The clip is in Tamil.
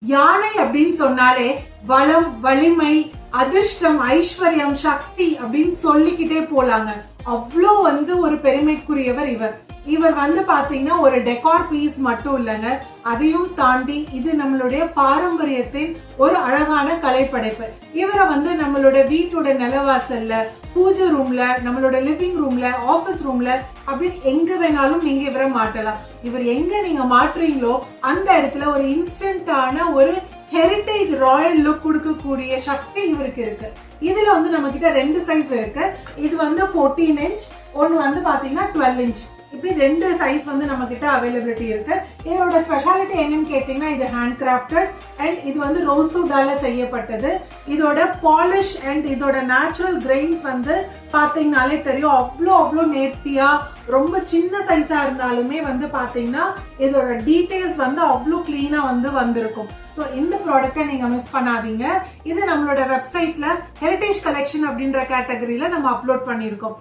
யானை அப்படின்னு சொன்னாலே வளம், வலிமை, அதிர்ஷ்டம், ஐஸ்வர்யம், சக்தி அப்படின்னு சொல்லிக்கிட்டே போலாங்க. அவ்வளோ ஒரு பெருமைக்குரியவர் இவர். இவர் பாத்தீங்கன்னா ஒரு டெக்கார் பீஸ் மட்டும் இல்லைங்க, அதையும் தாண்டி இது நம்மளுடைய பாரம்பரியத்தின் ஒரு அழகான கலைப்படைப்பு. இவரை நம்மளோட வீட்டோட நிலவாசல்ல, பூஜை ரூம்ல, நம்மளோட லிவிங் ரூம்ல, ஆபீஸ் ரூம்ல அப்படின்னு எங்க வேணாலும் நீங்க இவரை மாட்டலாம். இவர் எங்க நீங்க மாற்றுறீங்களோ அந்த இடத்துல ஒரு இன்ஸ்டன்டான ஒரு ஹெரிட்டேஜ் ராயல் லுக் கொடுக்கக்கூடிய சக்தி இவருக்கு இருக்கு. இதுல நம்ம கிட்ட ரெண்டு சைஸ் இருக்கு. இது 14 இன்ச், ஒன்னு பாத்தீங்கன்னா 12 இன்ச். இப்படி ரெண்டு சைஸ் நம்ம கிட்ட அவைலபிலிட்டி இருக்கு. இதோட ஸ்பெஷாலிட்டி என்னன்னு கேட்டீங்கன்னா, இது ஹேண்ட் கிராஃப்டட் அண்ட் இது ரோஸ்வுட்டால செய்யப்பட்டது. இதோட பாலிஷ் அண்ட் இதோட நேச்சுரல் கிரெயின்ஸ் பாத்தீங்கன்னாலே தெரியும், அவ்வளோ நேர்த்தியா, ரொம்ப சின்ன சைஸா இருந்தாலுமே பாத்தீங்கன்னா இதோட டீடைல்ஸ் அவ்வளோ கிளீனா வந்திருக்கும். ஸோ இந்த ப்ராடக்டை நீங்க மிஸ் பண்ணாதீங்க. இது நம்மளோட வெப்சைட்ல ஹெரிட்டேஜ் கலெக்ஷன் அப்படின்ற கேட்டகரியில நம்ம அப்லோட் பண்ணியிருக்கோம்.